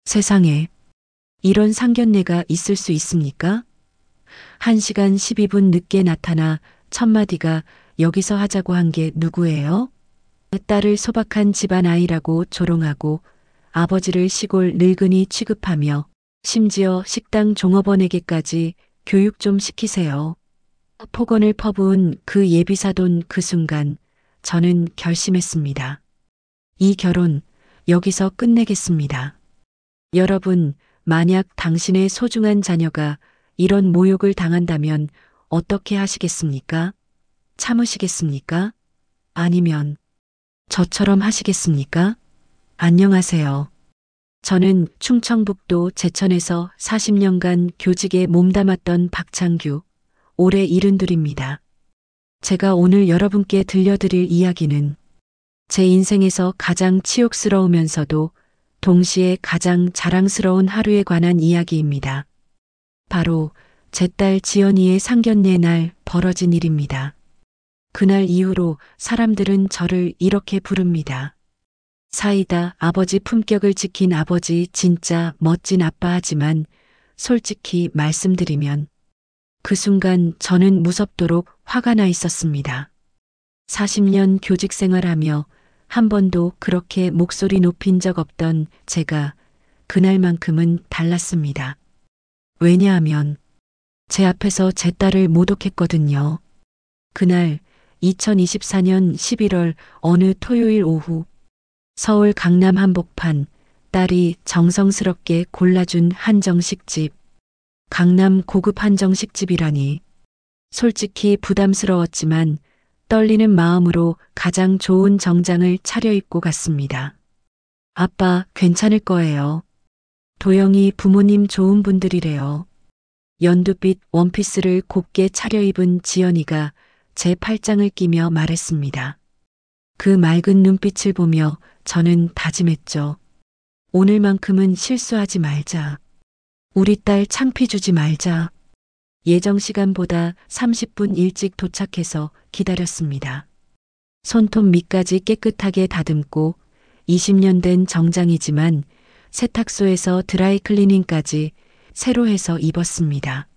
세상에, 이런 상견례가 있을 수 있습니까? 1시간 12분 늦게 나타나 첫마디가 여기서 하자고 한 게 누구예요? 딸을 소박한 집안 아이라고 조롱하고 아버지를 시골 늙은이 취급하며 심지어 식당 종업원에게까지 교육 좀 시키세요. 폭언을 퍼부은 그 예비사돈 그 순간 저는 결심했습니다. 이 결혼 여기서 끝내겠습니다. 여러분, 만약 당신의 소중한 자녀가 이런 모욕을 당한다면 어떻게 하시겠습니까? 참으시겠습니까? 아니면 저처럼 하시겠습니까? 안녕하세요. 저는 충청북도 제천에서 40년간 교직에 몸담았던 박창규, 올해 72입니다. 제가 오늘 여러분께 들려드릴 이야기는 제 인생에서 가장 치욕스러우면서도 동시에 가장 자랑스러운 하루에 관한 이야기입니다. 바로 제 딸 지연이의 상견례 날 벌어진 일입니다. 그날 이후로 사람들은 저를 이렇게 부릅니다. 사이다 아버지 품격을 지킨 아버지 진짜 멋진 아빠 하지만 솔직히 말씀드리면 그 순간 저는 무섭도록 화가 나 있었습니다. 40년 교직 생활하며 한 번도 그렇게 목소리 높인 적 없던 제가 그날만큼은 달랐습니다. 왜냐하면 제 앞에서 제 딸을 모독했거든요. 그날 2024년 11월 어느 토요일 오후 서울 강남 한복판 딸이 정성스럽게 골라준 한정식집. 강남 고급 한정식집이라니. 솔직히 부담스러웠지만 떨리는 마음으로 가장 좋은 정장을 차려입고 갔습니다. 아빠, 괜찮을 거예요. 도영이 부모님 좋은 분들이래요. 연두빛 원피스를 곱게 차려입은 지연이가 제 팔짱을 끼며 말했습니다. 그 맑은 눈빛을 보며 저는 다짐했죠. 오늘만큼은 실수하지 말자. 우리 딸 창피 주지 말자. 예정 시간보다 30분 일찍 도착해서 기다렸습니다. 손톱 밑까지 깨끗하게 다듬고 20년 된 정장이지만 세탁소에서 드라이클리닝까지 새로 해서 입었습니다.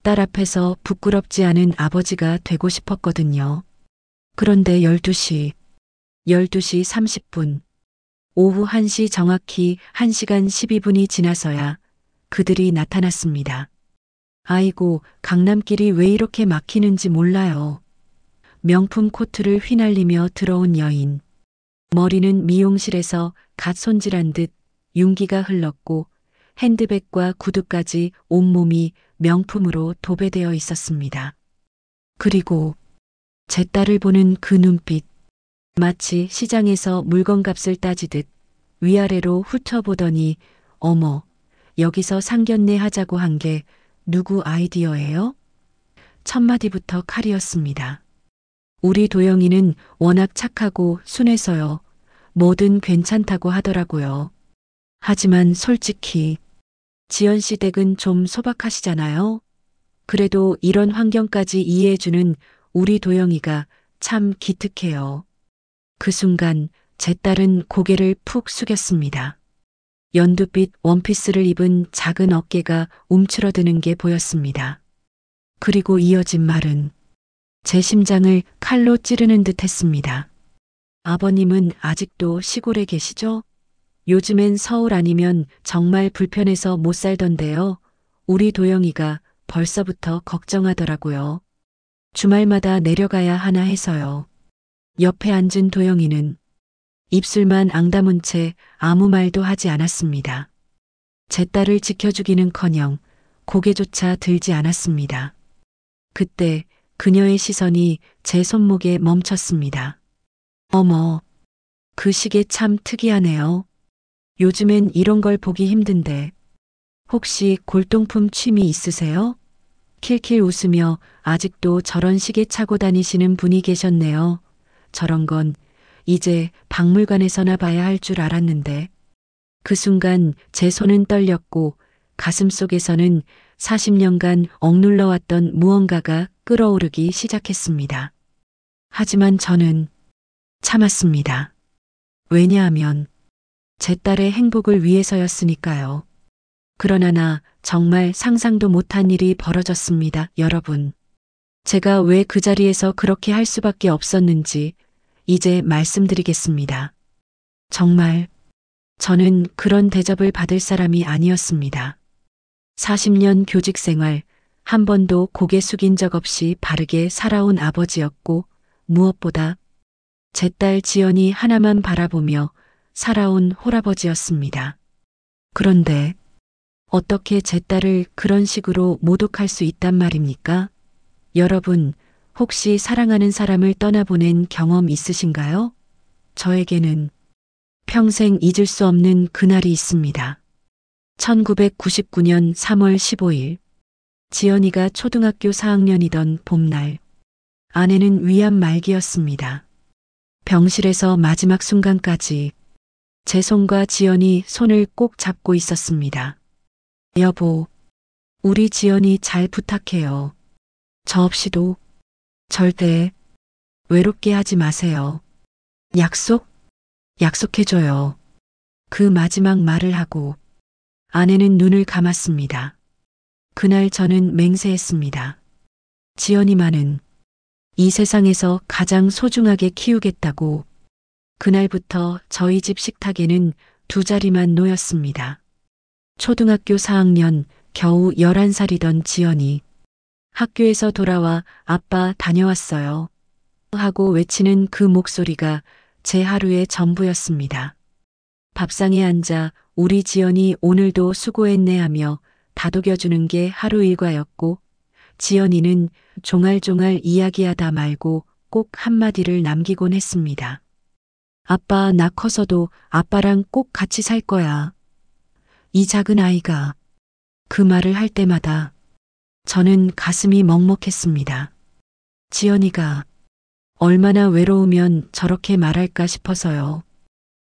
딸 앞에서 부끄럽지 않은 아버지가 되고 싶었거든요. 그런데 12시 30분, 오후 1시 정확히 1시간 12분이 지나서야 그들이 나타났습니다. 아이고, 강남길이 왜 이렇게 막히는지 몰라요. 명품 코트를 휘날리며 들어온 여인. 머리는 미용실에서 갓 손질한 듯 윤기가 흘렀고 핸드백과 구두까지 온몸이 명품으로 도배되어 있었습니다. 그리고 제 딸을 보는 그 눈빛. 마치 시장에서 물건값을 따지듯 위아래로 훑어보더니 어머, 여기서 상견례 하자고 한 게 누구 아이디어예요? 첫마디부터 칼이었습니다. 우리 도영이는 워낙 착하고 순해서요. 뭐든 괜찮다고 하더라고요. 하지만 솔직히 지연 씨 댁은 좀 소박하시잖아요. 그래도 이런 환경까지 이해해주는 우리 도영이가 참 기특해요. 그 순간 제 딸은 고개를 푹 숙였습니다. 연두빛 원피스를 입은 작은 어깨가 움츠러드는 게 보였습니다. 그리고 이어진 말은 제 심장을 칼로 찌르는 듯 했습니다. 아버님은 아직도 시골에 계시죠? 요즘엔 서울 아니면 정말 불편해서 못 살던데요. 우리 도영이가 벌써부터 걱정하더라고요. 주말마다 내려가야 하나 해서요. 옆에 앉은 도영이는 입술만 앙다문 채 아무 말도 하지 않았습니다. 제 딸을 지켜주기는커녕 고개조차 들지 않았습니다. 그때 그녀의 시선이 제 손목에 멈췄습니다. 어머, 그 시계 참 특이하네요. 요즘엔 이런 걸 보기 힘든데 혹시 골동품 취미 있으세요? 킬킬 웃으며 아직도 저런 시계 차고 다니시는 분이 계셨네요. 저런 건 이제 박물관에서나 봐야 할 줄 알았는데. 그 순간 제 손은 떨렸고 가슴속에서는 40년간 억눌러왔던 무언가가 끓어오르기 시작했습니다. 하지만 저는 참았습니다. 왜냐하면 제 딸의 행복을 위해서였으니까요. 그러나 나 정말 상상도 못한 일이 벌어졌습니다, 여러분. 제가 왜 그 자리에서 그렇게 할 수밖에 없었는지 이제 말씀드리겠습니다. 정말 저는 그런 대접을 받을 사람이 아니었습니다. 40년 교직 생활, 한 번도 고개 숙인 적 없이 바르게 살아온 아버지였고, 무엇보다 제 딸 지연이 하나만 바라보며 살아온 홀아버지였습니다. 그런데 어떻게 제 딸을 그런 식으로 모독할 수 있단 말입니까? 여러분, 혹시 사랑하는 사람을 떠나보낸 경험 있으신가요? 저에게는 평생 잊을 수 없는 그날이 있습니다. 1999년 3월 15일, 지연이가 초등학교 4학년이던 봄날, 아내는 위암 말기였습니다. 병실에서 마지막 순간까지 제 손과 지연이 손을 꼭 잡고 있었습니다. 여보, 우리 지연이 잘 부탁해요. 저 없이도 절대 외롭게 하지 마세요. 약속? 약속해줘요. 그 마지막 말을 하고 아내는 눈을 감았습니다. 그날 저는 맹세했습니다. 지연이만은 이 세상에서 가장 소중하게 키우겠다고. 그날부터 저희 집 식탁에는 두 자리만 놓였습니다. 초등학교 4학년 겨우 11살이던 지연이 학교에서 돌아와 아빠 다녀왔어요 하고 외치는 그 목소리가 제 하루의 전부였습니다. 밥상에 앉아 우리 지연이 오늘도 수고했네 하며 다독여주는 게 하루 일과였고, 지연이는 종알종알 이야기하다 말고 꼭 한마디를 남기곤 했습니다. 아빠, 나 커서도 아빠랑 꼭 같이 살 거야. 이 작은 아이가 그 말을 할 때마다 저는 가슴이 먹먹했습니다. 지연이가 얼마나 외로우면 저렇게 말할까 싶어서요.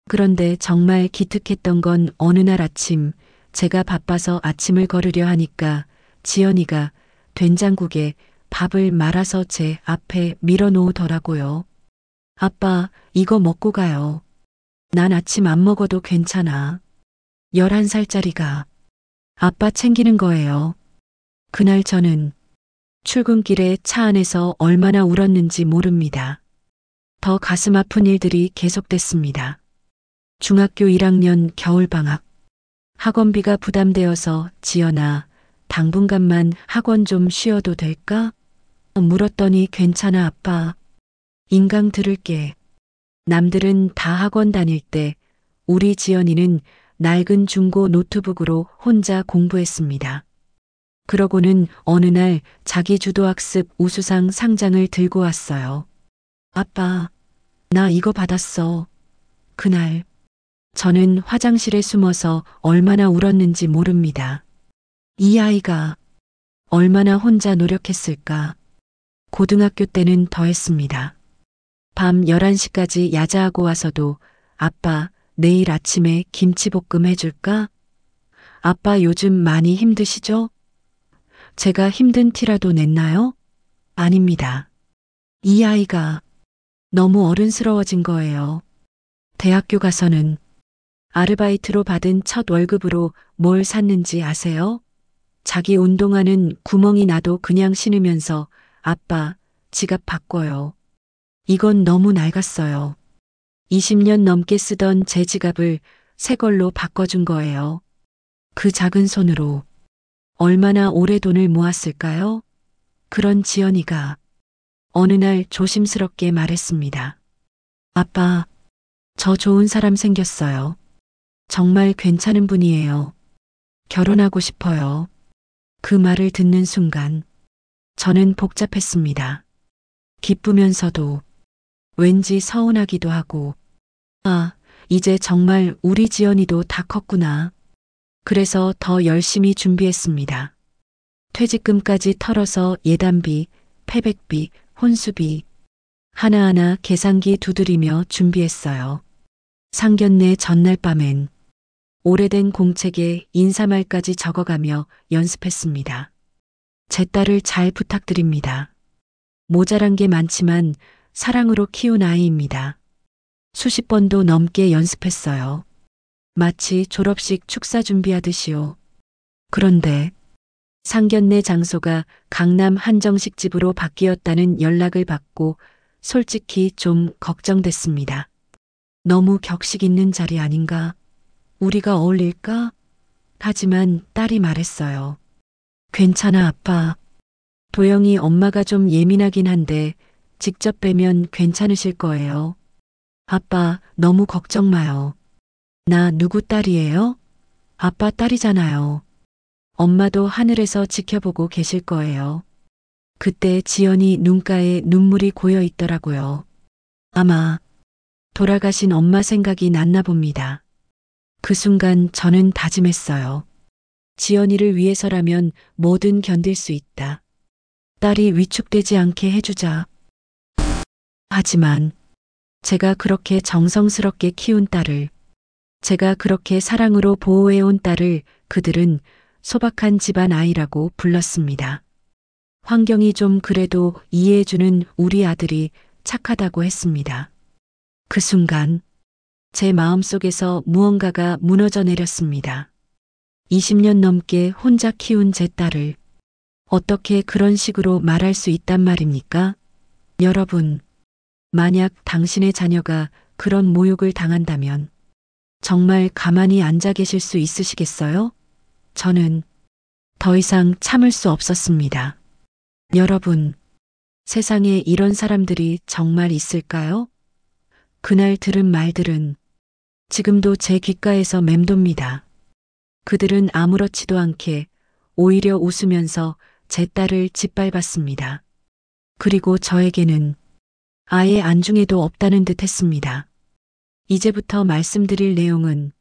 그런데 정말 기특했던 건 어느 날 아침 제가 바빠서 아침을 거르려 하니까 지연이가 된장국에 밥을 말아서 제 앞에 밀어놓으더라고요. 아빠, 이거 먹고 가요. 난 아침 안 먹어도 괜찮아. 11살짜리가 아빠 챙기는 거예요. 그날 저는 출근길에 차 안에서 얼마나 울었는지 모릅니다. 더 가슴 아픈 일들이 계속됐습니다. 중학교 1학년 겨울방학. 학원비가 부담되어서 지연아, 당분간만 학원 좀 쉬어도 될까? 물었더니 괜찮아 아빠. 인강 들을게. 남들은 다 학원 다닐 때 우리 지연이는 낡은 중고 노트북으로 혼자 공부했습니다. 그러고는 어느 날 자기 주도학습 우수상 상장을 들고 왔어요. 아빠, 나 이거 받았어. 그날 저는 화장실에 숨어서 얼마나 울었는지 모릅니다. 이 아이가 얼마나 혼자 노력했을까. 고등학교 때는 더 했습니다. 밤 11시까지 야자하고 와서도 아빠, 내일 아침에 김치볶음 해줄까? 아빠 요즘 많이 힘드시죠? 제가 힘든 티라도 냈나요? 아닙니다. 이 아이가 너무 어른스러워진 거예요. 대학교 가서는 아르바이트로 받은 첫 월급으로 뭘 샀는지 아세요? 자기 운동화는 구멍이 나도 그냥 신으면서 아빠, 지갑 바꿔요. 이건 너무 낡았어요. 20년 넘게 쓰던 제 지갑을 새 걸로 바꿔준 거예요. 그 작은 손으로 얼마나 오래 돈을 모았을까요? 그런 지연이가 어느 날 조심스럽게 말했습니다. 아빠, 저 좋은 사람 생겼어요. 정말 괜찮은 분이에요. 결혼하고 싶어요. 그 말을 듣는 순간 저는 복잡했습니다. 기쁘면서도 왠지 서운하기도 하고, 아, 이제 정말 우리 지연이도 다 컸구나. 그래서 더 열심히 준비했습니다. 퇴직금까지 털어서 예단비, 패백비, 혼수비 하나하나 계산기 두드리며 준비했어요. 상견례 전날 밤엔 오래된 공책에 인사말까지 적어가며 연습했습니다. 제 딸을 잘 부탁드립니다. 모자란 게 많지만 사랑으로 키운 아이입니다. 수십 번도 넘게 연습했어요. 마치 졸업식 축사 준비하듯이요. 그런데 상견례 장소가 강남 한정식 집으로 바뀌었다는 연락을 받고 솔직히 좀 걱정됐습니다. 너무 격식 있는 자리 아닌가? 우리가 어울릴까? 하지만 딸이 말했어요. 괜찮아, 아빠. 도영이 엄마가 좀 예민하긴 한데 직접 뵈면 괜찮으실 거예요. 아빠, 너무 걱정 마요. 나 누구 딸이에요? 아빠 딸이잖아요. 엄마도 하늘에서 지켜보고 계실 거예요. 그때 지연이 눈가에 눈물이 고여 있더라고요. 아마 돌아가신 엄마 생각이 났나 봅니다. 그 순간 저는 다짐했어요. 지연이를 위해서라면 뭐든 견딜 수 있다. 딸이 위축되지 않게 해주자. 하지만 제가 그렇게 정성스럽게 키운 딸을, 제가 그렇게 사랑으로 보호해온 딸을 그들은 소박한 집안 아이라고 불렀습니다. 환경이 좀 그래도 이해해주는 우리 아들이 착하다고 했습니다. 그 순간 제 마음속에서 무언가가 무너져 내렸습니다. 20년 넘게 혼자 키운 제 딸을 어떻게 그런 식으로 말할 수 있단 말입니까? 여러분, 만약 당신의 자녀가 그런 모욕을 당한다면 정말 가만히 앉아 계실 수 있으시겠어요? 저는 더 이상 참을 수 없었습니다. 여러분, 세상에 이런 사람들이 정말 있을까요? 그날 들은 말들은 지금도 제 귓가에서 맴돕니다. 그들은 아무렇지도 않게 오히려 웃으면서 제 딸을 짓밟았습니다. 그리고 저에게는 아예 안중에도 없다는 듯 했습니다. 이제부터 말씀드릴 내용은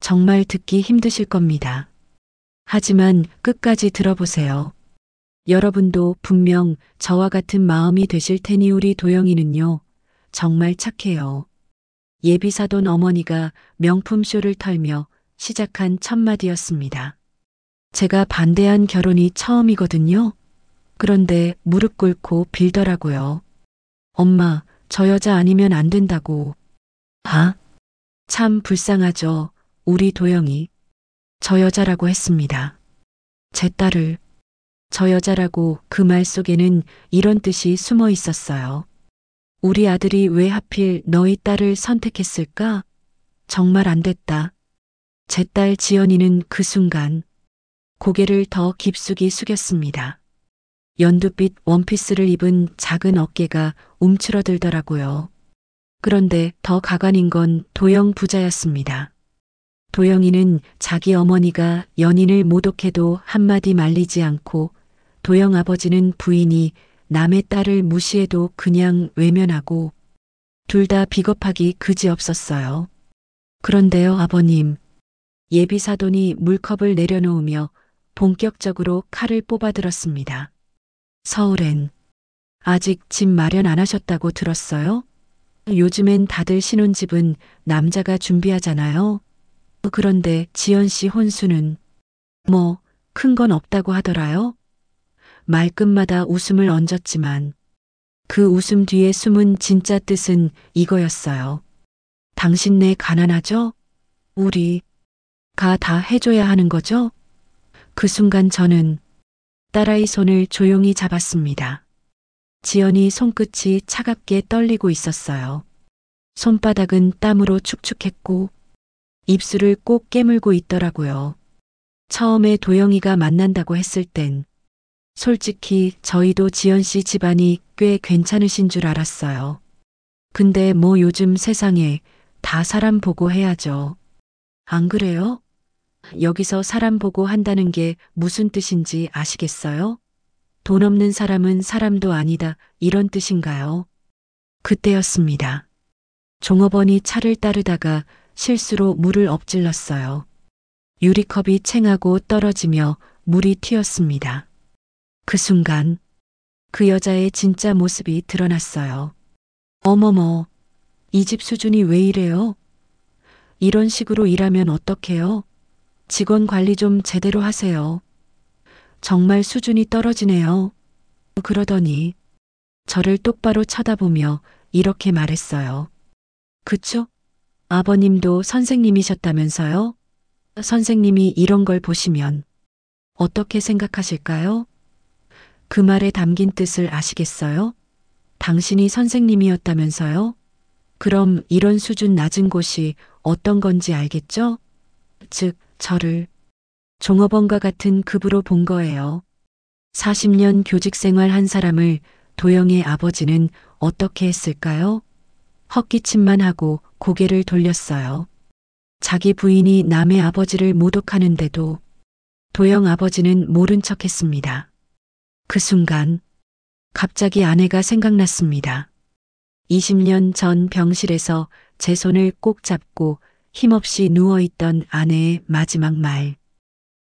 정말 듣기 힘드실 겁니다. 하지만 끝까지 들어보세요. 여러분도 분명 저와 같은 마음이 되실 테니 우리 도영이는요, 정말 착해요. 예비사돈 어머니가 명품쇼를 털며 시작한 첫 마디였습니다. 제가 반대한 결혼이 처음이거든요. 그런데 무릎 꿇고 빌더라고요. 엄마, 저 여자 아니면 안 된다고. 아, 참 불쌍하죠. 우리 도영이. 저 여자라고 했습니다. 제 딸을. 저 여자라고 그 말 속에는 이런 뜻이 숨어 있었어요. 우리 아들이 왜 하필 너희 딸을 선택했을까? 정말 안 됐다. 제 딸 지연이는 그 순간 고개를 더 깊숙이 숙였습니다. 연두빛 원피스를 입은 작은 어깨가 움츠러들더라고요. 그런데 더 가관인 건 도영 부자였습니다. 도영이는 자기 어머니가 연인을 모독해도 한마디 말리지 않고 도영 아버지는 부인이 남의 딸을 무시해도 그냥 외면하고 둘 다 비겁하기 그지없었어요. 그런데요, 아버님. 예비사돈이 물컵을 내려놓으며 본격적으로 칼을 뽑아들었습니다. 서울엔 아직 집 마련 안 하셨다고 들었어요? 요즘엔 다들 신혼집은 남자가 준비하잖아요. 그런데 지연 씨 혼수는 뭐 큰 건 없다고 하더라요. 말끝마다 웃음을 얹었지만 그 웃음 뒤에 숨은 진짜 뜻은 이거였어요. 당신네 가난하죠? 우리가 다 해줘야 하는 거죠? 그 순간 저는 딸아이 손을 조용히 잡았습니다. 지연이 손끝이 차갑게 떨리고 있었어요. 손바닥은 땀으로 축축했고 입술을 꼭 깨물고 있더라고요. 처음에 도영이가 만난다고 했을 땐 솔직히 저희도 지연 씨 집안이 꽤 괜찮으신 줄 알았어요. 근데 뭐 요즘 세상에 다 사람 보고 해야죠. 안 그래요? 여기서 사람 보고 한다는 게 무슨 뜻인지 아시겠어요? 돈 없는 사람은 사람도 아니다, 이런 뜻인가요? 그때였습니다. 종업원이 차를 따르다가 실수로 물을 엎질렀어요. 유리컵이 챙하고 떨어지며 물이 튀었습니다. 그 순간 그 여자의 진짜 모습이 드러났어요. 어머머, 이 집 수준이 왜 이래요? 이런 식으로 일하면 어떡해요? 직원 관리 좀 제대로 하세요. 정말 수준이 떨어지네요. 그러더니 저를 똑바로 쳐다보며 이렇게 말했어요. 그쵸? 아버님도 선생님이셨다면서요? 선생님이 이런 걸 보시면 어떻게 생각하실까요? 그 말에 담긴 뜻을 아시겠어요? 당신이 선생님이었다면서요? 그럼 이런 수준 낮은 곳이 어떤 건지 알겠죠? 즉, 저를 종업원과 같은 급으로 본 거예요. 40년 교직 생활 한 사람을 도영의 아버지는 어떻게 했을까요? 헛기침만 하고 고개를 돌렸어요. 자기 부인이 남의 아버지를 모독하는데도 도영 아버지는 모른 척 했습니다. 그 순간 갑자기 아내가 생각났습니다. 20년 전 병실에서 제 손을 꼭 잡고 힘없이 누워있던 아내의 마지막 말.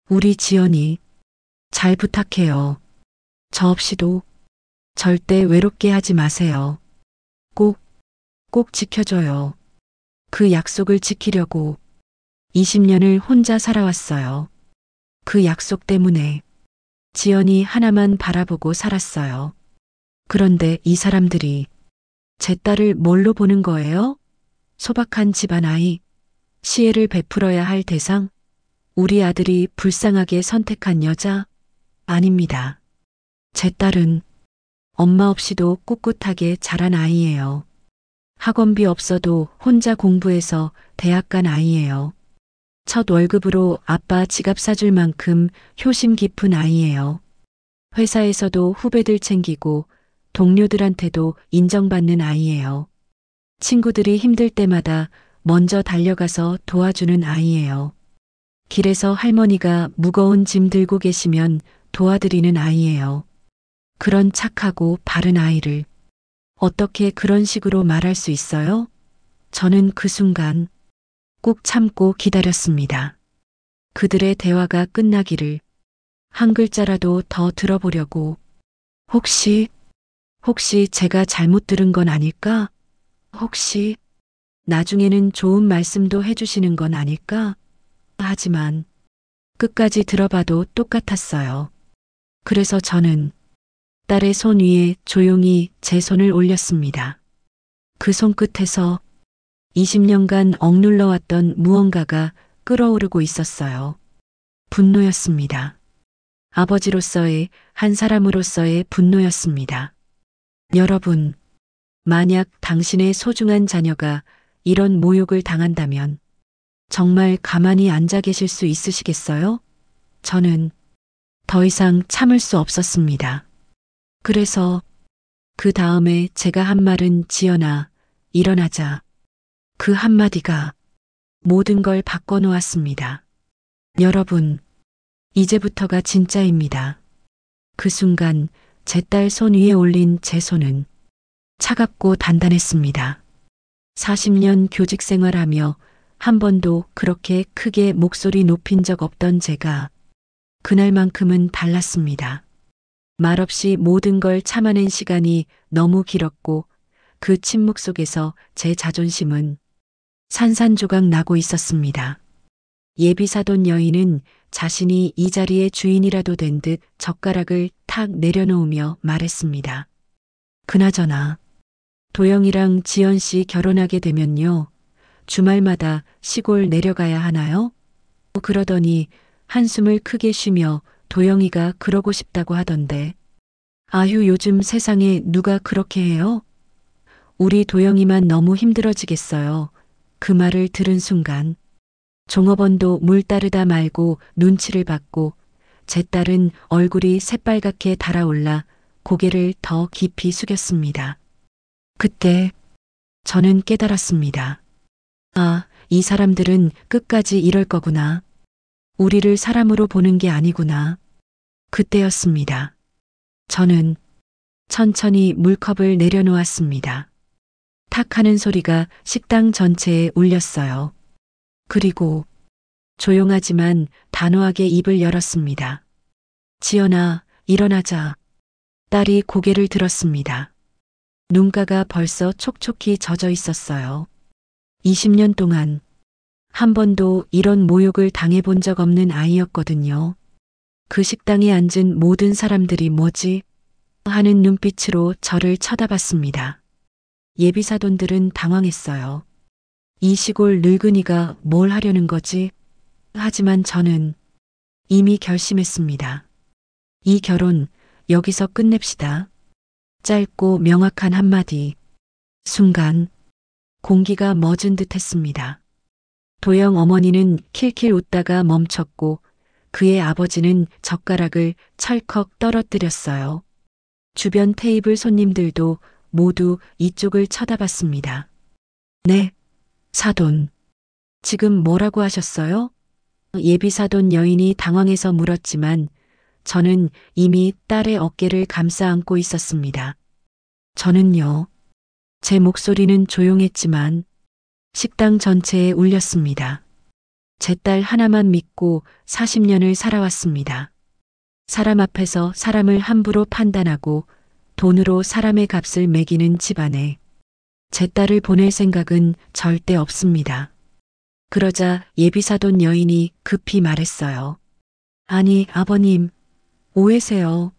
우리 지연이 잘 부탁해요. 저 없이도 절대 외롭게 하지 마세요. 꼭, 꼭 지켜줘요. 그 약속을 지키려고 20년을 혼자 살아왔어요. 그 약속 때문에 지연이 하나만 바라보고 살았어요. 그런데 이 사람들이 제 딸을 뭘로 보는 거예요? 소박한 집안 아이, 시혜를 베풀어야 할 대상, 우리 아들이 불쌍하게 선택한 여자? 아닙니다. 제 딸은 엄마 없이도 꿋꿋하게 자란 아이예요. 학원비 없어도 혼자 공부해서 대학 간 아이예요. 첫 월급으로 아빠 지갑 사줄 만큼 효심 깊은 아이예요. 회사에서도 후배들 챙기고 동료들한테도 인정받는 아이예요. 친구들이 힘들 때마다 먼저 달려가서 도와주는 아이예요. 길에서 할머니가 무거운 짐 들고 계시면 도와드리는 아이예요. 그런 착하고 바른 아이를 어떻게 그런 식으로 말할 수 있어요? 저는 그 순간 꾹 참고 기다렸습니다. 그들의 대화가 끝나기를 한 글자라도 더 들어보려고. 혹시 제가 잘못 들은 건 아닐까? 혹시 나중에는 좋은 말씀도 해주시는 건 아닐까? 하지만 끝까지 들어봐도 똑같았어요. 그래서 저는 딸의 손 위에 조용히 제 손을 올렸습니다. 그 손끝에서 20년간 억눌러 왔던 무언가가 끓어오르고 있었어요. 분노였습니다. 아버지로서의, 한 사람으로서의 분노였습니다. 여러분, 만약 당신의 소중한 자녀가 이런 모욕을 당한다면 정말 가만히 앉아 계실 수 있으시겠어요? 저는 더 이상 참을 수 없었습니다. 그래서 그 다음에 제가 한 말은 지연아, 일어나자. 그 한마디가 모든 걸 바꿔놓았습니다. 여러분, 이제부터가 진짜입니다. 그 순간 제 딸 손 위에 올린 제 손은 차갑고 단단했습니다. 40년 교직 생활하며 한 번도 그렇게 크게 목소리 높인 적 없던 제가 그날만큼은 달랐습니다. 말없이 모든 걸 참아낸 시간이 너무 길었고 그 침묵 속에서 제 자존심은 산산조각 나고 있었습니다. 예비사돈 여인은 자신이 이 자리의 주인이라도 된 듯 젓가락을 탁 내려놓으며 말했습니다. 그나저나 도영이랑 지연 씨 결혼하게 되면요. 주말마다 시골 내려가야 하나요? 그러더니 한숨을 크게 쉬며 도영이가 그러고 싶다고 하던데. 아휴, 요즘 세상에 누가 그렇게 해요? 우리 도영이만 너무 힘들어지겠어요. 그 말을 들은 순간 종업원도 물 따르다 말고 눈치를 받고 제 딸은 얼굴이 새빨갛게 달아올라 고개를 더 깊이 숙였습니다. 그때 저는 깨달았습니다. 아, 이 사람들은 끝까지 이럴 거구나. 우리를 사람으로 보는 게 아니구나. 그때였습니다. 저는 천천히 물컵을 내려놓았습니다. 탁 하는 소리가 식당 전체에 울렸어요. 그리고 조용하지만 단호하게 입을 열었습니다. 지연아, 일어나자. 딸이 고개를 들었습니다. 눈가가 벌써 촉촉히 젖어 있었어요. 20년 동안 한 번도 이런 모욕을 당해본 적 없는 아이였거든요. 그 식당에 앉은 모든 사람들이 뭐지? 하는 눈빛으로 저를 쳐다봤습니다. 예비사돈들은 당황했어요. 이 시골 늙은이가 뭘 하려는 거지? 하지만 저는 이미 결심했습니다. 이 결혼 여기서 끝냅시다. 짧고 명확한 한마디. 순간 공기가 멎은 듯 했습니다. 도영 어머니는 킬킬 웃다가 멈췄고 그의 아버지는 젓가락을 철컥 떨어뜨렸어요. 주변 테이블 손님들도 모두 이쪽을 쳐다봤습니다. 네, 사돈. 지금 뭐라고 하셨어요? 예비사돈 여인이 당황해서 물었지만 저는 이미 딸의 어깨를 감싸 안고 있었습니다. 저는요, 제 목소리는 조용했지만 식당 전체에 울렸습니다. 제 딸 하나만 믿고 40년을 살아왔습니다. 사람 앞에서 사람을 함부로 판단하고 돈으로 사람의 값을 매기는 집안에 제 딸을 보낼 생각은 절대 없습니다. 그러자 예비사돈 여인이 급히 말했어요. 아니, 아버님, 오해세요.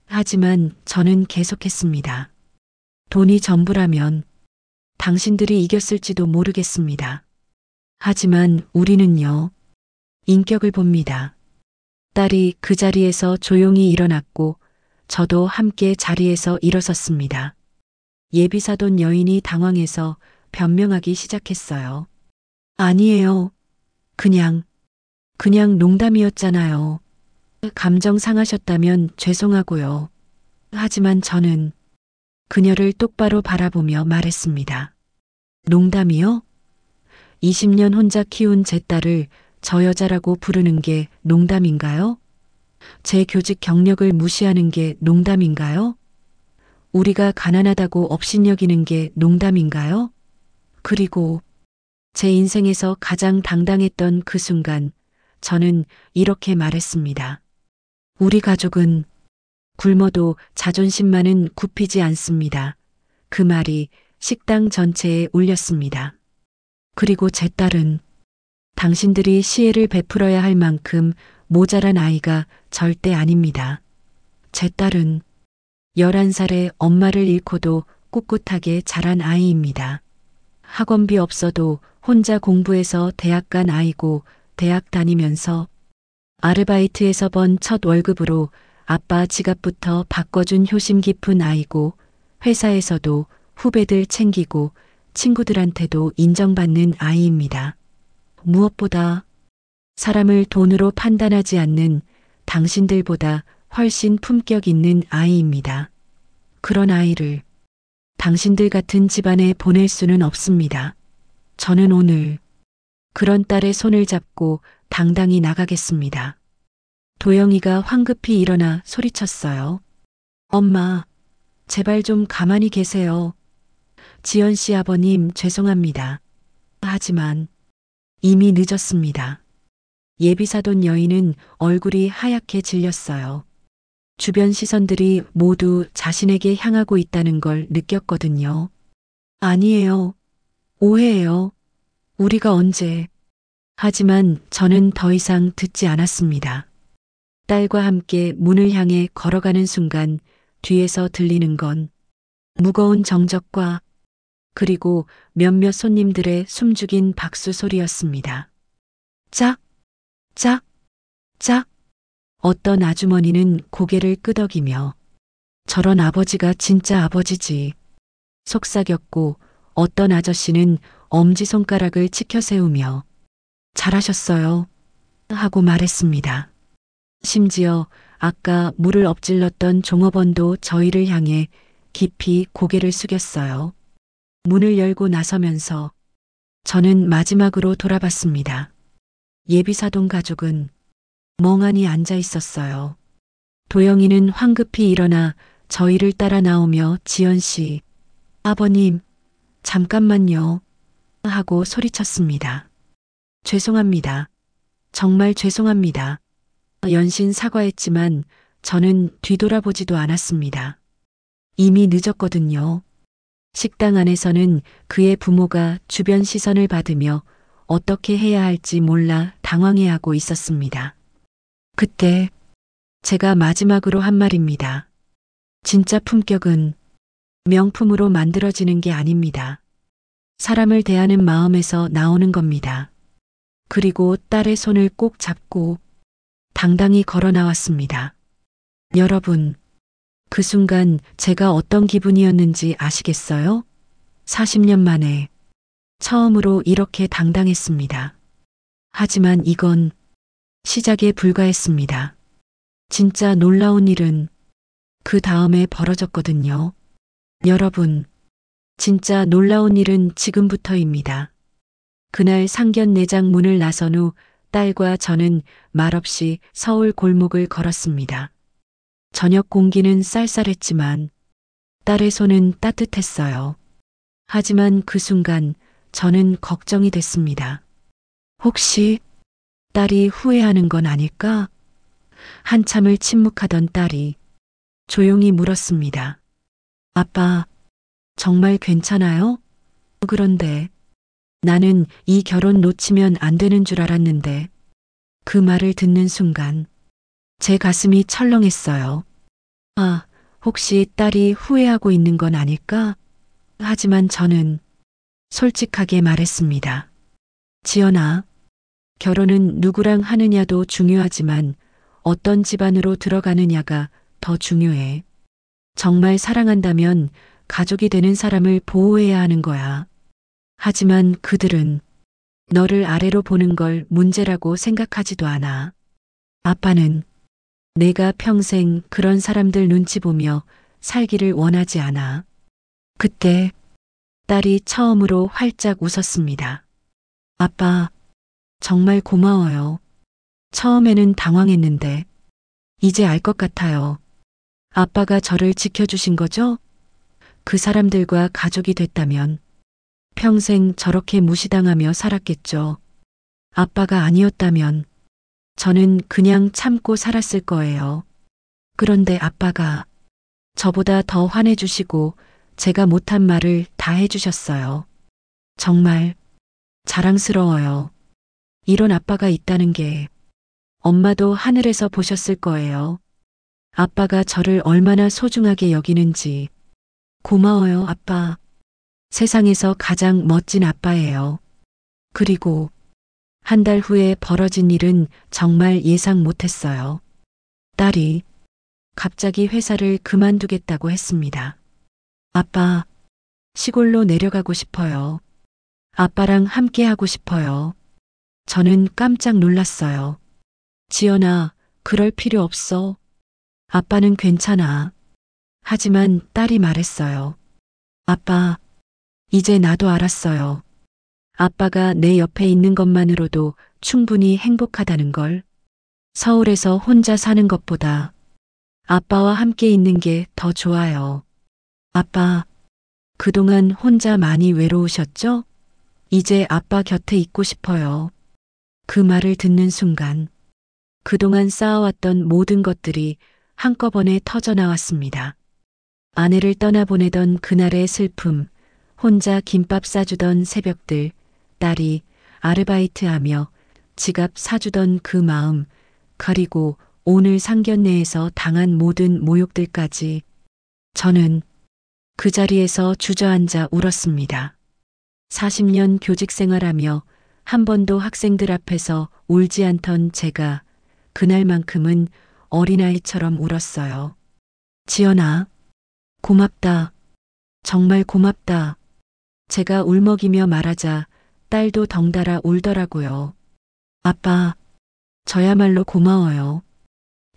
하지만 저는 계속했습니다. 돈이 전부라면 당신들이 이겼을지도 모르겠습니다. 하지만 우리는요, 인격을 봅니다. 딸이 그 자리에서 조용히 일어났고 저도 함께 자리에서 일어섰습니다. 예비사돈 여인이 당황해서 변명하기 시작했어요. 아니에요. 그냥 농담이었잖아요. 감정 상하셨다면 죄송하고요. 하지만 저는 그녀를 똑바로 바라보며 말했습니다. 농담이요? 20년 혼자 키운 제 딸을 저 여자라고 부르는 게 농담인가요? 제 교직 경력을 무시하는 게 농담인가요? 우리가 가난하다고 업신여기는 게 농담인가요? 그리고 제 인생에서 가장 당당했던 그 순간 저는 이렇게 말했습니다. 우리 가족은 굶어도 자존심만은 굽히지 않습니다. 그 말이 식당 전체에 울렸습니다. 그리고 제 딸은 당신들이 시혜를 베풀어야 할 만큼 모자란 아이가 절대 아닙니다. 제 딸은 11살에 엄마를 잃고도 꿋꿋하게 자란 아이입니다. 학원비 없어도 혼자 공부해서 대학 간 아이고 대학 다니면서 아르바이트에서 번 첫 월급으로 아빠 지갑부터 바꿔준 효심 깊은 아이고 회사에서도 후배들 챙기고 친구들한테도 인정받는 아이입니다. 무엇보다 사람을 돈으로 판단하지 않는 당신들보다 훨씬 품격 있는 아이입니다. 그런 아이를 당신들 같은 집안에 보낼 수는 없습니다. 저는 오늘 그런 딸의 손을 잡고 당당히 나가겠습니다. 도영이가 황급히 일어나 소리쳤어요. 엄마, 제발 좀 가만히 계세요. 지연 씨 아버님 죄송합니다. 하지만 이미 늦었습니다. 예비사돈 여인은 얼굴이 하얗게 질렸어요. 주변 시선들이 모두 자신에게 향하고 있다는 걸 느꼈거든요. 아니에요. 오해예요. 우리가 언제. 하지만 저는 더 이상 듣지 않았습니다. 딸과 함께 문을 향해 걸어가는 순간 뒤에서 들리는 건 무거운 정적과 그리고 몇몇 손님들의 숨죽인 박수 소리였습니다. 짝, 짝, 짝. 어떤 아주머니는 고개를 끄덕이며 저런 아버지가 진짜 아버지지 속삭였고 어떤 아저씨는 엄지손가락을 치켜 세우며 잘하셨어요 하고 말했습니다. 심지어 아까 물을 엎질렀던 종업원도 저희를 향해 깊이 고개를 숙였어요. 문을 열고 나서면서 저는 마지막으로 돌아봤습니다. 예비사돈 가족은 멍하니 앉아 있었어요. 도영이는 황급히 일어나 저희를 따라 나오며 지연 씨, 아버님, 잠깐만요. 하고 소리쳤습니다. 죄송합니다. 정말 죄송합니다. 연신 사과했지만 저는 뒤돌아보지도 않았습니다. 이미 늦었거든요. 식당 안에서는 그의 부모가 주변 시선을 받으며 어떻게 해야 할지 몰라 당황해하고 있었습니다. 그때 제가 마지막으로 한 말입니다. 진짜 품격은 명품으로 만들어지는 게 아닙니다. 사람을 대하는 마음에서 나오는 겁니다. 그리고 딸의 손을 꼭 잡고 당당히 걸어 나왔습니다. 여러분, 그 순간 제가 어떤 기분이었는지 아시겠어요? 40년 만에 처음으로 이렇게 당당했습니다. 하지만 이건 시작에 불과했습니다. 진짜 놀라운 일은 그 다음에 벌어졌거든요. 여러분, 진짜 놀라운 일은 지금부터입니다. 그날 상견례장 문을 나선 후 딸과 저는 말없이 서울 골목을 걸었습니다. 저녁 공기는 쌀쌀했지만 딸의 손은 따뜻했어요. 하지만 그 순간 저는 걱정이 됐습니다. 혹시 딸이 후회하는 건 아닐까? 한참을 침묵하던 딸이 조용히 물었습니다. 아빠, 정말 괜찮아요? 그런데 나는 이 결혼 놓치면 안 되는 줄 알았는데 그 말을 듣는 순간 제 가슴이 철렁했어요. 아, 혹시 딸이 후회하고 있는 건 아닐까? 하지만 저는 솔직하게 말했습니다. 지연아, 결혼은 누구랑 하느냐도 중요하지만 어떤 집안으로 들어가느냐가 더 중요해. 정말 사랑한다면 가족이 되는 사람을 보호해야 하는 거야. 하지만 그들은 너를 아래로 보는 걸 문제라고 생각하지도 않아. 아빠는 내가 평생 그런 사람들 눈치 보며 살기를 원하지 않아. 그때 딸이 처음으로 활짝 웃었습니다. 아빠, 정말 고마워요. 처음에는 당황했는데 이제 알 것 같아요. 아빠가 저를 지켜주신 거죠? 그 사람들과 가족이 됐다면 평생 저렇게 무시당하며 살았겠죠. 아빠가 아니었다면 저는 그냥 참고 살았을 거예요. 그런데 아빠가 저보다 더 화내주시고 제가 못한 말을 다 해주셨어요. 정말 자랑스러워요. 이런 아빠가 있다는 게 엄마도 하늘에서 보셨을 거예요. 아빠가 저를 얼마나 소중하게 여기는지. 고마워요, 아빠. 세상에서 가장 멋진 아빠예요. 그리고 한 달 후에 벌어진 일은 정말 예상 못했어요. 딸이 갑자기 회사를 그만두겠다고 했습니다. 아빠, 시골로 내려가고 싶어요. 아빠랑 함께 하고 싶어요. 저는 깜짝 놀랐어요. 지연아, 그럴 필요 없어. 아빠는 괜찮아. 하지만 딸이 말했어요. 아빠, 이제 나도 알았어요. 아빠가 내 옆에 있는 것만으로도 충분히 행복하다는 걸. 서울에서 혼자 사는 것보다 아빠와 함께 있는 게 더 좋아요. 아빠, 그동안 혼자 많이 외로우셨죠? 이제 아빠 곁에 있고 싶어요. 그 말을 듣는 순간 그동안 쌓아왔던 모든 것들이 한꺼번에 터져 나왔습니다. 아내를 떠나보내던 그날의 슬픔, 혼자 김밥 싸주던 새벽들, 딸이 아르바이트하며 지갑 사주던 그 마음, 그리고 오늘 상견례에서 당한 모든 모욕들까지 저는 그 자리에서 주저앉아 울었습니다. 40년 교직 생활하며 한 번도 학생들 앞에서 울지 않던 제가 그날만큼은 어린아이처럼 울었어요. 지연아, 고맙다. 정말 고맙다. 제가 울먹이며 말하자 딸도 덩달아 울더라고요. 아빠, 저야말로 고마워요.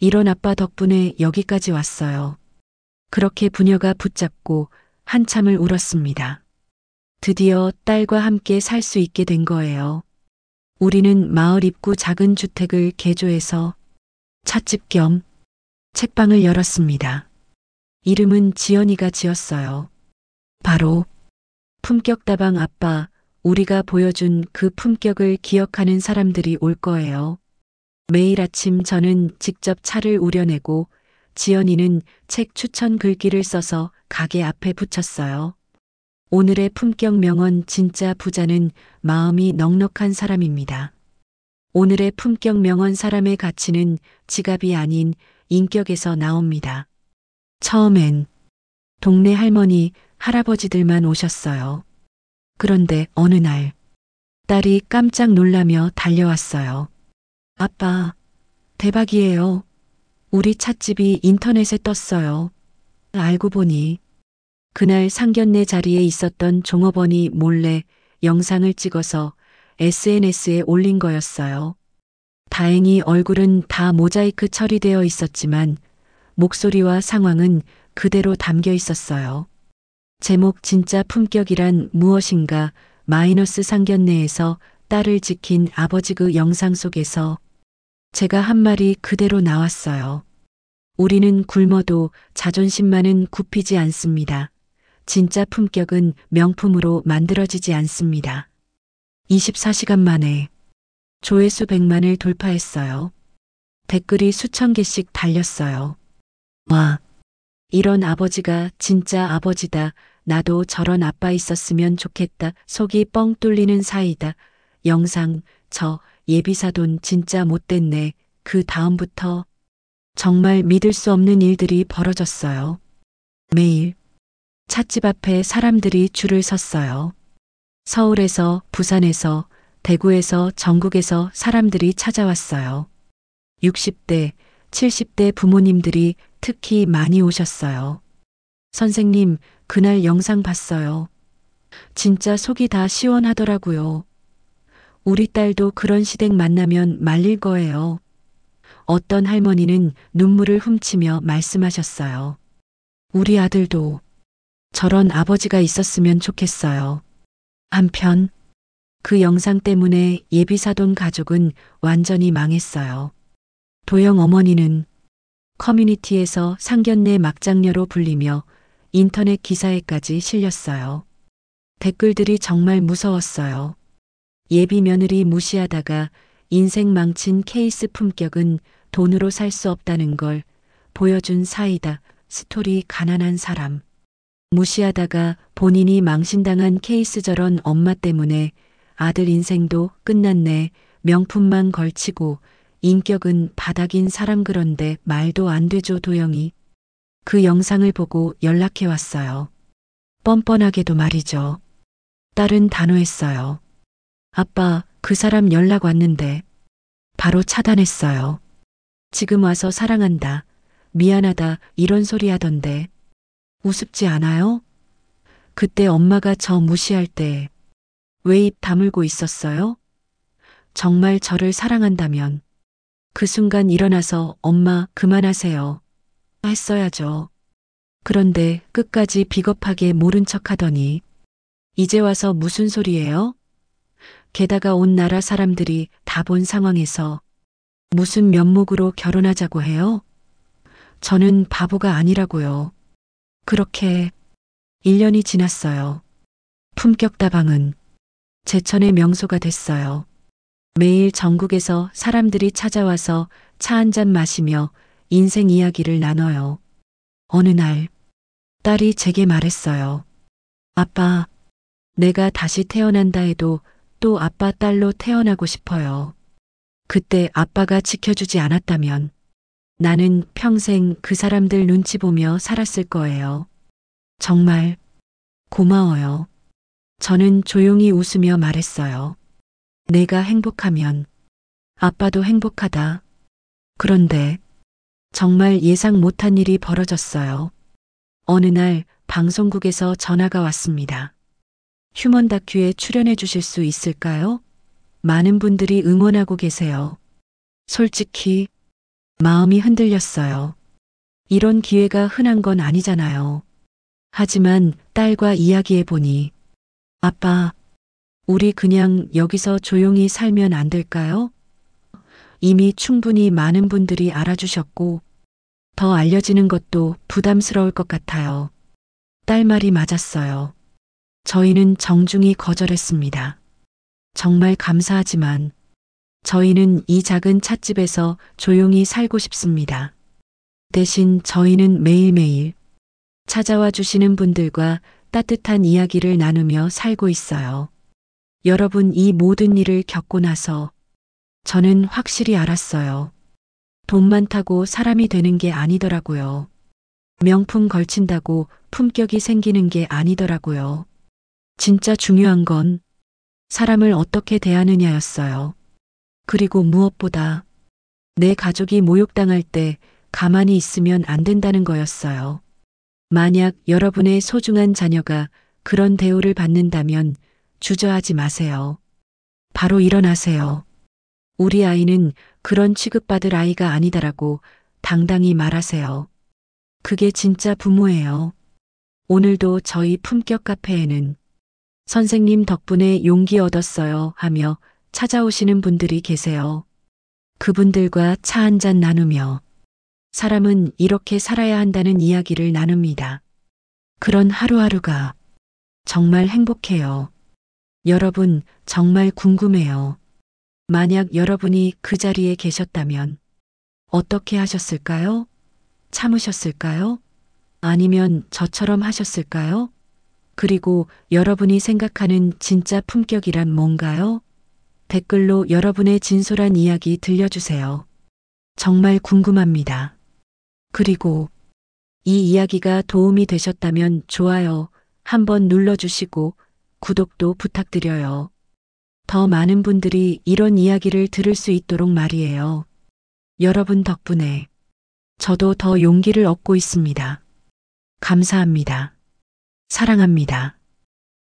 이런 아빠 덕분에 여기까지 왔어요. 그렇게 부녀가 붙잡고 한참을 울었습니다. 드디어 딸과 함께 살 수 있게 된 거예요. 우리는 마을 입구 작은 주택을 개조해서 찻집 겸 책방을 열었습니다. 이름은 지연이가 지었어요. 바로 품격다방. 아빠, 우리가 보여준 그 품격을 기억하는 사람들이 올 거예요. 매일 아침 저는 직접 차를 우려내고 지연이는 책 추천 글귀를 써서 가게 앞에 붙였어요. 오늘의 품격 명언: 진짜 부자는 마음이 넉넉한 사람입니다. 오늘의 품격 명언: 사람의 가치는 지갑이 아닌 인격에서 나옵니다. 처음엔 동네 할머니, 할아버지들만 오셨어요. 그런데 어느 날 딸이 깜짝 놀라며 달려왔어요. 아빠, 대박이에요. 우리 찻집이 인터넷에 떴어요. 알고 보니 그날 상견례 자리에 있었던 종업원이 몰래 영상을 찍어서 SNS에 올린 거였어요. 다행히 얼굴은 다 모자이크 처리되어 있었지만 목소리와 상황은 그대로 담겨 있었어요. 제목 진짜 품격이란 무엇인가 마이너스 상견례에서 딸을 지킨 아버지 그 영상 속에서 제가 한 말이 그대로 나왔어요. 우리는 굶어도 자존심만은 굽히지 않습니다. 진짜 품격은 명품으로 만들어지지 않습니다. 24시간 만에 조회수 100만을 돌파했어요. 댓글이 수천 개씩 달렸어요. 와, 이런 아버지가 진짜 아버지다. 나도 저런 아빠 있었으면 좋겠다. 속이 뻥 뚫리는 사이다. 영상, 저 예비사돈 진짜 못됐네. 그 다음부터 정말 믿을 수 없는 일들이 벌어졌어요. 매일 찻집 앞에 사람들이 줄을 섰어요. 서울에서, 부산에서, 대구에서, 전국에서 사람들이 찾아왔어요. 60대, 70대 부모님들이 특히 많이 오셨어요. 선생님, 그날 영상 봤어요. 진짜 속이 다 시원하더라고요. 우리 딸도 그런 시댁 만나면 말릴 거예요. 어떤 할머니는 눈물을 훔치며 말씀하셨어요. 우리 아들도 저런 아버지가 있었으면 좋겠어요. 한편 그 영상 때문에 예비사돈 가족은 완전히 망했어요. 도영 어머니는 커뮤니티에서 상견례 막장녀로 불리며 인터넷 기사에까지 실렸어요. 댓글들이 정말 무서웠어요. 예비 며느리 무시하다가 인생 망친 케이스 품격은 돈으로 살 수 없다는 걸 보여준 사이다. 스토리 가난한 사람. 무시하다가 본인이 망신당한 케이스 저런 엄마 때문에 아들 인생도 끝났네. 명품만 걸치고 인격은 바닥인 사람 그런데 말도 안 되죠 도영이. 그 영상을 보고 연락해 왔어요. 뻔뻔하게도 말이죠. 딸은 단호했어요. 아빠, 그 사람 연락 왔는데 바로 차단했어요. 지금 와서 사랑한다. 미안하다. 이런 소리 하던데. 우습지 않아요? 그때 엄마가 저 무시할 때 왜 입 다물고 있었어요? 정말 저를 사랑한다면 그 순간 일어나서 엄마 그만하세요. 했어야죠. 그런데 끝까지 비겁하게 모른 척 하더니 이제 와서 무슨 소리예요? 게다가 온 나라 사람들이 다 본 상황에서 무슨 면목으로 결혼하자고 해요? 저는 바보가 아니라고요. 그렇게 1년이 지났어요. 품격다방은 제천의 명소가 됐어요. 매일 전국에서 사람들이 찾아와서 차 한 잔 마시며 인생 이야기를 나눠요. 어느 날 딸이 제게 말했어요. 아빠, 내가 다시 태어난다 해도 또 아빠 딸로 태어나고 싶어요. 그때 아빠가 지켜주지 않았다면 나는 평생 그 사람들 눈치 보며 살았을 거예요. 정말 고마워요. 저는 조용히 웃으며 말했어요. 내가 행복하면 아빠도 행복하다. 그런데 정말 예상 못한 일이 벌어졌어요. 어느 날 방송국에서 전화가 왔습니다. 휴먼 다큐에 출연해 주실 수 있을까요? 많은 분들이 응원하고 계세요. 솔직히 마음이 흔들렸어요. 이런 기회가 흔한 건 아니잖아요. 하지만 딸과 이야기해 보니 아빠, 우리 그냥 여기서 조용히 살면 안 될까요? 이미 충분히 많은 분들이 알아주셨고 더 알려지는 것도 부담스러울 것 같아요. 딸 말이 맞았어요. 저희는 정중히 거절했습니다. 정말 감사하지만 저희는 이 작은 찻집에서 조용히 살고 싶습니다. 대신 저희는 매일매일 찾아와 주시는 분들과 따뜻한 이야기를 나누며 살고 있어요. 여러분, 이 모든 일을 겪고 나서 저는 확실히 알았어요. 돈 많다고 사람이 되는 게 아니더라고요. 명품 걸친다고 품격이 생기는 게 아니더라고요. 진짜 중요한 건 사람을 어떻게 대하느냐였어요. 그리고 무엇보다 내 가족이 모욕당할 때 가만히 있으면 안 된다는 거였어요. 만약 여러분의 소중한 자녀가 그런 대우를 받는다면 주저하지 마세요. 바로 일어나세요. 우리 아이는 그런 취급받을 아이가 아니다라고 당당히 말하세요. 그게 진짜 부모예요. 오늘도 저희 품격 카페에는 선생님 덕분에 용기 얻었어요 하며 찾아오시는 분들이 계세요. 그분들과 차 한잔 나누며 사람은 이렇게 살아야 한다는 이야기를 나눕니다. 그런 하루하루가 정말 행복해요. 여러분, 정말 궁금해요. 만약 여러분이 그 자리에 계셨다면 어떻게 하셨을까요? 참으셨을까요? 아니면 저처럼 하셨을까요? 그리고 여러분이 생각하는 진짜 품격이란 뭔가요? 댓글로 여러분의 진솔한 이야기 들려주세요. 정말 궁금합니다. 그리고 이 이야기가 도움이 되셨다면 좋아요 한번 눌러주시고 구독도 부탁드려요. 더 많은 분들이 이런 이야기를 들을 수 있도록 말이에요. 여러분 덕분에 저도 더 용기를 얻고 있습니다. 감사합니다. 사랑합니다.